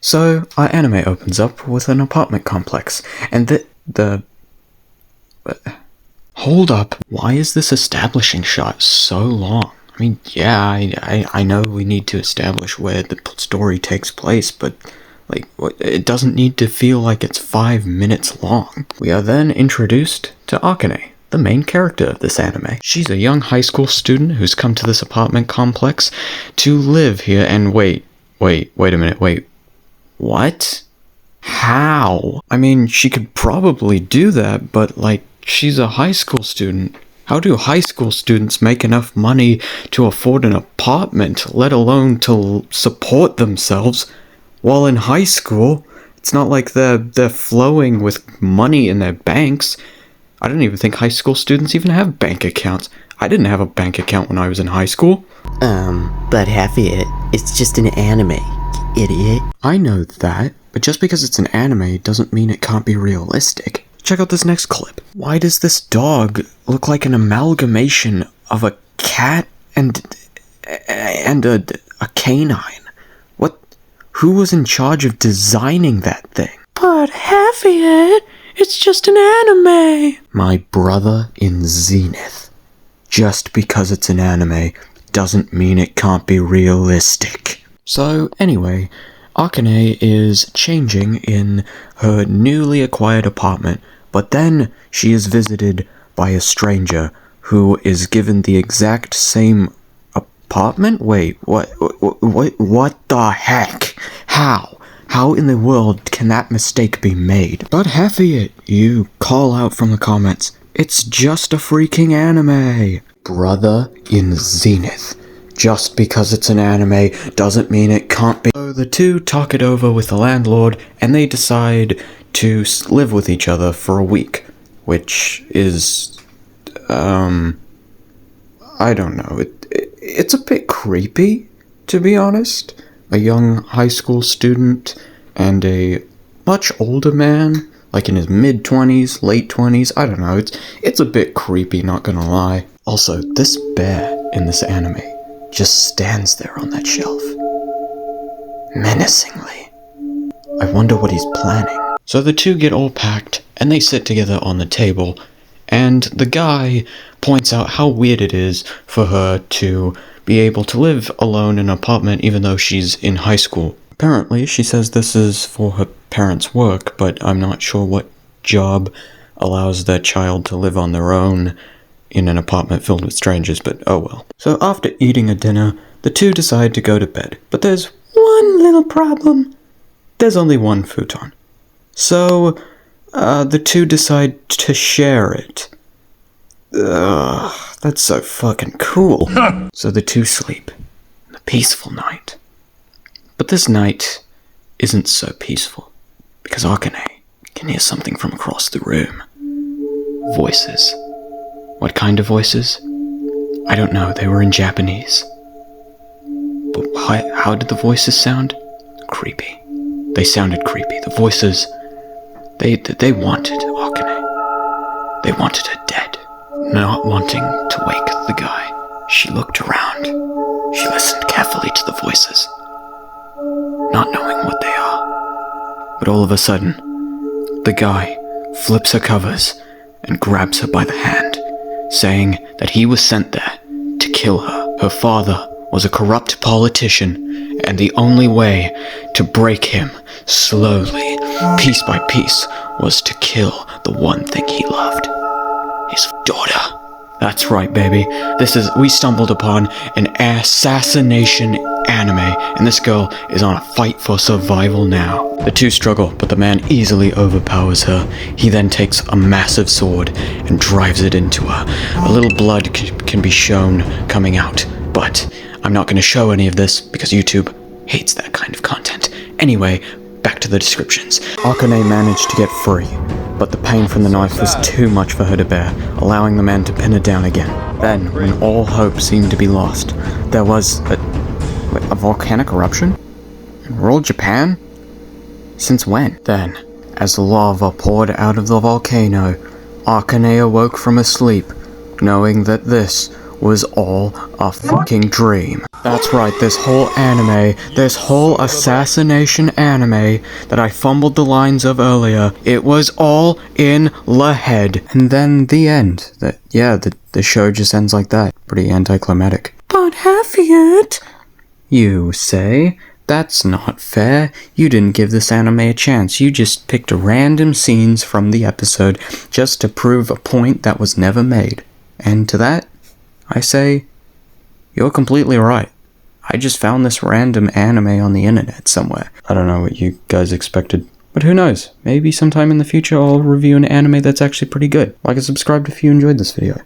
So, our anime opens up with an apartment complex, and Hold up, why is this establishing shot so long? I mean, yeah, I know we need to establish where the story takes place, but, it doesn't need to feel like it's 5 minutes long. We are then introduced to Akane, the main character of this anime. She's a young high school student who's come to this apartment complex to live here and wait a minute, what? How? I mean, she could probably do that, but, she's a high school student. How do high school students make enough money to afford an apartment, let alone to support themselves? While in high school, it's not like they're flowing with money in their banks. I don't even think high school students even have bank accounts. I didn't have a bank account when I was in high school. But Hafid, it's just an anime, you idiot. I know that, but just because it's an anime doesn't mean it can't be realistic. Check out this next clip. Why does this dog look like an amalgamation of a cat and a canine? What? Who was in charge of designing that thing? But Hafid, it's just an anime. My brother in Zenith. Just because it's an anime doesn't mean it can't be realistic. So, anyway, Akane is changing in her newly acquired apartment, but then she is visited by a stranger who is given the exact same apartment? Wait, what the heck? How? How in the world can that mistake be made? But Hafid, you call out from the comments, it's just a freaking anime. Brother in Zenith. Just because it's an anime doesn't mean it can't be. So the two talk it over with the landlord, and they decide to live with each other for a week, which is, I don't know. It's a bit creepy, to be honest. A young high school student and a much older man, like in his mid-20s, late 20s. I don't know. It's a bit creepy, not gonna lie. Also, this bear in this anime just stands there on that shelf, menacingly. I wonder what he's planning. So the two get all packed, and they sit together on the table, and the guy points out how weird it is for her to be able to live alone in an apartment even though she's in high school. Apparently, she says this is for her parents' work, but I'm not sure what job allows their child to live on their own in an apartment filled with strangers, but oh well. So after eating a dinner, the two decide to go to bed. But there's one little problem. There's only one futon. So, the two decide to share it. That's so fucking cool. So the two sleep. A peaceful night. But this night isn't so peaceful, because Akane can hear something from across the room. Voices. What kind of voices? I don't know, they were in Japanese. But how did the voices sound? Creepy. They sounded creepy. The voices, they wanted Akane. They wanted her dead. Not wanting to wake the guy. She looked around. She listened carefully to the voices, not knowing what they are. But all of a sudden, the guy flips her covers and grabs her by the hand, saying that he was sent there to kill her. Her father was a corrupt politician, and the only way to break him slowly, piece by piece, was to kill the one thing he loved. His daughter. That's right, baby. We stumbled upon an assassination anime, and this girl is on a fight for survival now. The two struggle, but the man easily overpowers her. He then takes a massive sword and drives it into her. A little blood can be shown coming out, but I'm not going to show any of this because YouTube hates that kind of content. Anyway, back to the descriptions. Akane managed to get free, but the pain from the knife was too much for her to bear, allowing the man to pin her down again. Then, when all hope seemed to be lost, there was a volcanic eruption? In rural Japan? Since when? Then, as the lava poured out of the volcano, Akane awoke from his sleep, knowing that this was all a fucking dream. That's right, this whole anime, this whole assassination anime that I fumbled the lines of earlier, it was all in the head. And then the end. The show just ends like that. Pretty anticlimactic. But Harriet... You say? That's not fair. You didn't give this anime a chance. You just picked random scenes from the episode just to prove a point that was never made. And to that, I say, you're completely right. I just found this random anime on the internet somewhere. I don't know what you guys expected. But who knows? Maybe sometime in the future I'll review an anime that's actually pretty good. Like and subscribe if you enjoyed this video.